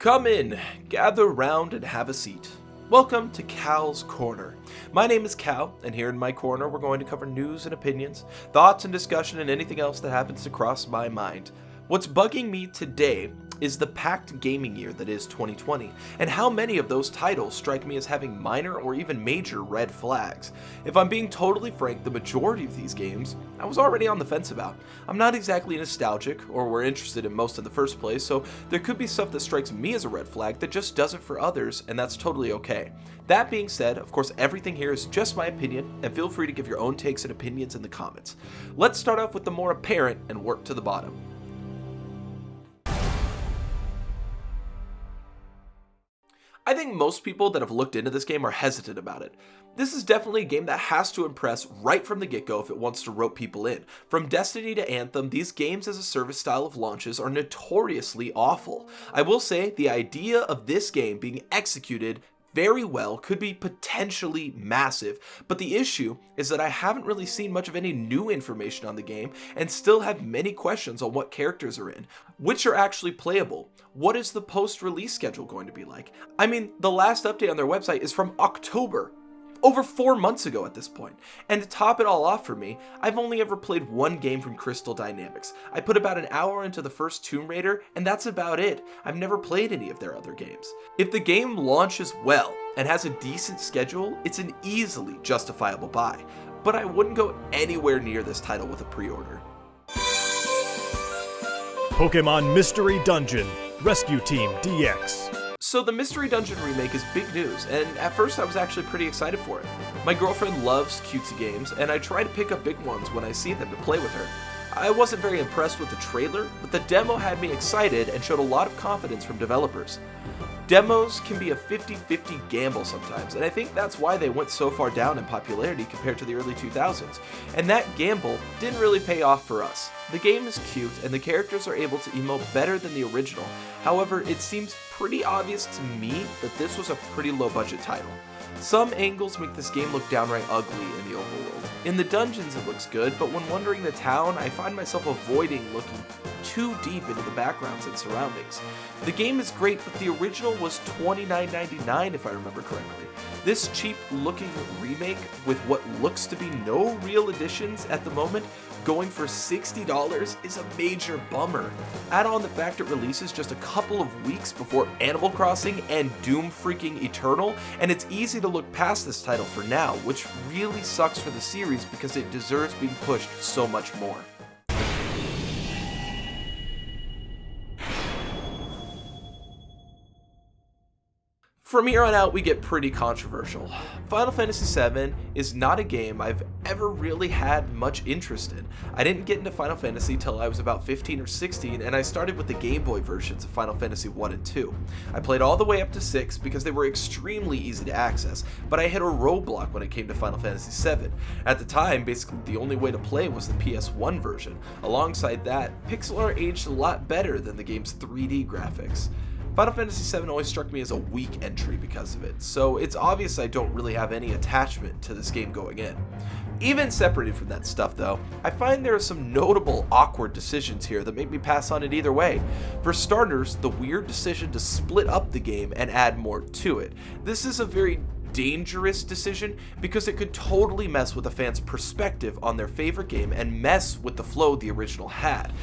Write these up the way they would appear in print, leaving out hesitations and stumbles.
Come in, gather round and have a seat. Welcome to Cal's Corner. My name is Cal, and here in my corner we're going to cover news and opinions, thoughts and discussion, and anything else that happens to cross my mind. What's bugging me today is the packed gaming year that is 2020, and how many of those titles strike me as having minor or even major red flags. If I'm being totally frank, the majority of these games I was already on the fence about. I'm not exactly nostalgic or were interested in most in the first place, so there could be stuff that strikes me as a red flag that just doesn't for others, and that's totally okay. That being said, of course everything here is just my opinion, and feel free to give your own takes and opinions in the comments. Let's start off with the more apparent and work to the bottom. I think most people that have looked into this game are hesitant about it. This is definitely a game that has to impress right from the get-go if it wants to rope people in. From Destiny to Anthem, these games as a service style of launches are notoriously awful. I will say the idea of this game being executed very well could be potentially massive, but the issue is that I haven't really seen much of any new information on the game and still have many questions on what characters are in, which are actually playable. What is the post-release schedule going to be like? I mean, the last update on their website is from October. Over 4 months ago at this point. And to top it all off for me, I've only ever played one game from Crystal Dynamics. I put about an hour into the first Tomb Raider, and that's about it. I've never played any of their other games. If the game launches well and has a decent schedule, it's an easily justifiable buy. But I wouldn't go anywhere near this title with a pre-order. Pokemon Mystery Dungeon Rescue Team DX. So the Mystery Dungeon remake is big news, and at first I was actually pretty excited for it. My girlfriend loves cutesy games, and I try to pick up big ones when I see them to play with her. I wasn't very impressed with the trailer, but the demo had me excited and showed a lot of confidence from developers. Demos can be a 50-50 gamble sometimes, and I think that's why they went so far down in popularity compared to the early 2000s, and that gamble didn't really pay off for us. The game is cute, and the characters are able to emote better than the original. However, it seems pretty obvious to me that this was a pretty low-budget title. Some angles make this game look downright ugly in the overworld. In the dungeons it looks good, but when wandering the town, I find myself avoiding looking too deep into the backgrounds and surroundings. The game is great, but the original was $29.99 if I remember correctly. This cheap looking remake with what looks to be no real additions at the moment, going for $60 is a major bummer. Add on the fact it releases just a couple of weeks before Animal Crossing and Doom freaking Eternal, and it's easy to look past this title for now, which really sucks for the series because it deserves being pushed so much more. From here on out, we get pretty controversial. Final Fantasy VII is not a game I've ever really had much interest in. I didn't get into Final Fantasy till I was about 15 or 16, and I started with the Game Boy versions of Final Fantasy 1 and 2. I played all the way up to 6 because they were extremely easy to access, but I hit a roadblock when it came to Final Fantasy VII. At the time, basically the only way to play was the PS1 version. Alongside that, pixel art aged a lot better than the game's 3D graphics. Final Fantasy VII always struck me as a weak entry because of it, so it's obvious I don't really have any attachment to this game going in. Even separated from that stuff though, I find there are some notable awkward decisions here that make me pass on it either way. For starters, the weird decision to split up the game and add more to it. This is a very dangerous decision because it could totally mess with a fan's perspective on their favorite game and mess with the flow the original had.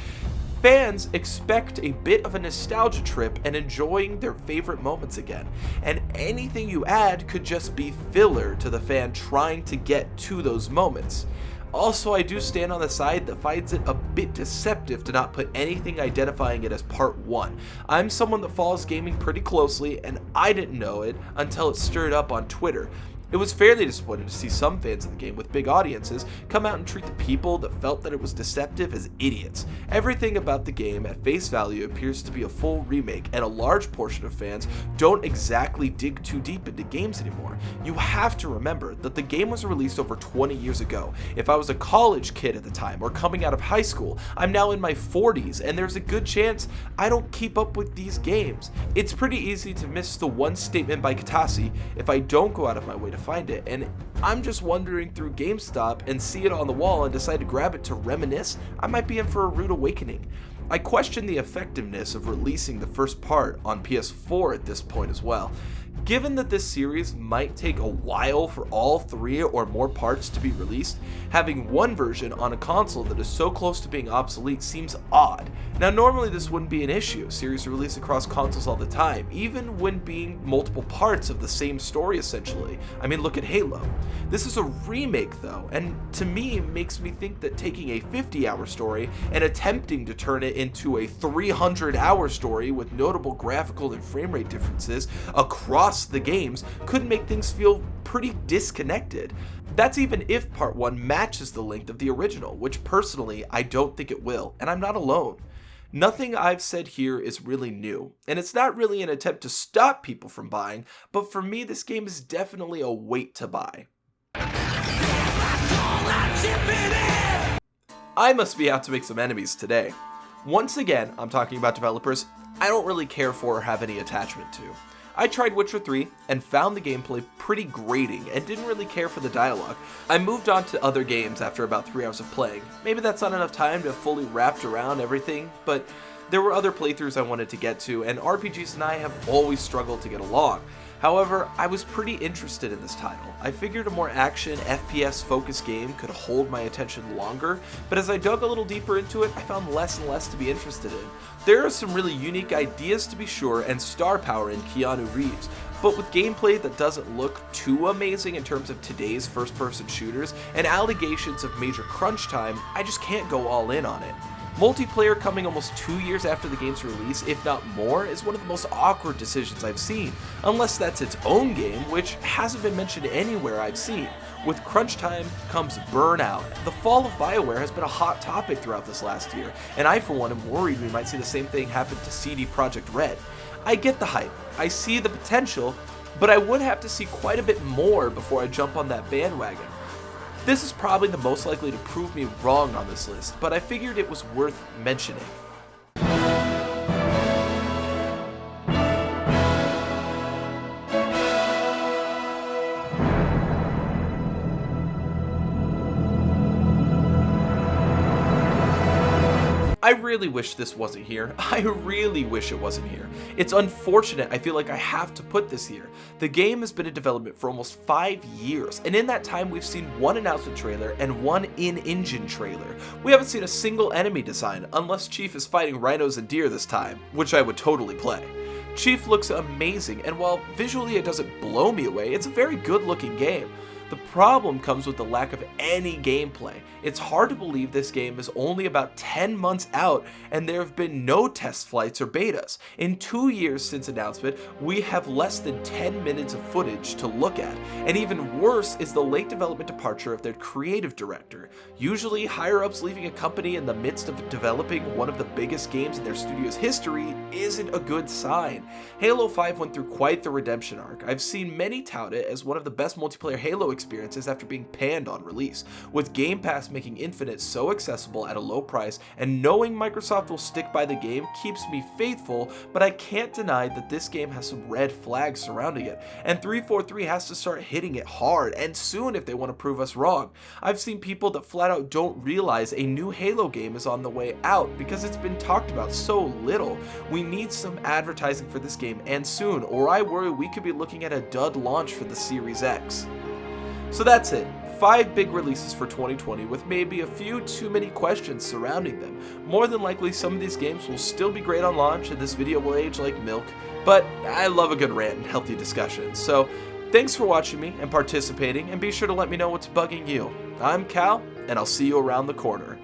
Fans expect a bit of a nostalgia trip and enjoying their favorite moments again, and anything you add could just be filler to the fan trying to get to those moments. Also, I do stand on the side that finds it a bit deceptive to not put anything identifying it as part 1. I'm someone that follows gaming pretty closely, and I didn't know it until it stirred up on Twitter. It was fairly disappointing to see some fans of the game with big audiences come out and treat the people that felt that it was deceptive as idiots. Everything about the game at face value appears to be a full remake, and a large portion of fans don't exactly dig too deep into games anymore. You have to remember that the game was released over 20 years ago. If I was a college kid at the time or coming out of high school, I'm now in my 40s, and there's a good chance I don't keep up with these games. It's pretty easy to miss the one statement by Katase if I don't go out of my way to find it, and I'm just wandering through GameStop and see it on the wall and decide to grab it to reminisce. I might be in for a rude awakening. I question the effectiveness of releasing the first part on PS4 at this point as well. Given that this series might take a while for all 3 or more parts to be released, having one version on a console that is so close to being obsolete seems odd. Now normally this wouldn't be an issue, series are released across consoles all the time, even when being multiple parts of the same story essentially. I mean, look at Halo. This is a remake though, and to me makes me think that taking a 50-hour story and attempting to turn it into a 300-hour story with notable graphical and frame rate differences across the games could make things feel pretty disconnected. That's even if part 1 matches the length of the original, which personally I don't think it will, and I'm not alone. Nothing I've said here is really new, and it's not really an attempt to stop people from buying, but for me this game is definitely a wait to buy. I must be out to make some enemies today. Once again, I'm talking about developers I don't really care for or have any attachment to. I tried Witcher 3 and found the gameplay pretty grating and didn't really care for the dialogue. I moved on to other games after about 3 hours of playing. Maybe that's not enough time to have fully wrapped around everything, but there were other playthroughs I wanted to get to, and RPGs and I have always struggled to get along. However, I was pretty interested in this title. I figured a more action, FPS focused game could hold my attention longer, but as I dug a little deeper into it, I found less and less to be interested in. There are some really unique ideas to be sure, and star power in Keanu Reeves, but with gameplay that doesn't look too amazing in terms of today's first-person shooters, and allegations of major crunch time, I just can't go all in on it. Multiplayer coming almost 2 years after the game's release, if not more, is one of the most awkward decisions I've seen, unless that's its own game, which hasn't been mentioned anywhere I've seen. With crunch time comes burnout. The fall of BioWare has been a hot topic throughout this last year, and I for one am worried we might see the same thing happen to CD Projekt Red. I get the hype, I see the potential, but I would have to see quite a bit more before I jump on that bandwagon. This is probably the most likely to prove me wrong on this list, but I figured it was worth mentioning. I really wish this wasn't here. I really wish it wasn't here. It's unfortunate I feel like I have to put this here. The game has been in development for almost 5 years, and in that time we've seen one announcement trailer and one in-engine trailer. We haven't seen a single enemy design, unless Chief is fighting rhinos and deer this time, which I would totally play. Chief looks amazing, and while visually it doesn't blow me away, it's a very good looking game. The problem comes with the lack of any gameplay. It's hard to believe this game is only about 10 months out and there have been no test flights or betas. In 2 years since announcement, we have less than 10 minutes of footage to look at. And even worse is the late development departure of their creative director. Usually, higher-ups leaving a company in the midst of developing one of the biggest games in their studio's history isn't a good sign. Halo 5 went through quite the redemption arc. I've seen many tout it as one of the best multiplayer Halo experiences after being panned on release, with Game Pass making Infinite so accessible at a low price, and knowing Microsoft will stick by the game keeps me faithful, but I can't deny that this game has some red flags surrounding it, and 343 has to start hitting it hard and soon if they want to prove us wrong. I've seen people that flat out don't realize a new Halo game is on the way out because it's been talked about so little. We need some advertising for this game, and soon, or I worry we could be looking at a dud launch for the Series X. So that's it. 5 big releases for 2020 with maybe a few too many questions surrounding them. More than likely some of these games will still be great on launch and this video will age like milk, but I love a good rant and healthy discussion. So thanks for watching me and participating, and be sure to let me know what's bugging you. I'm Cal, and I'll see you around the corner.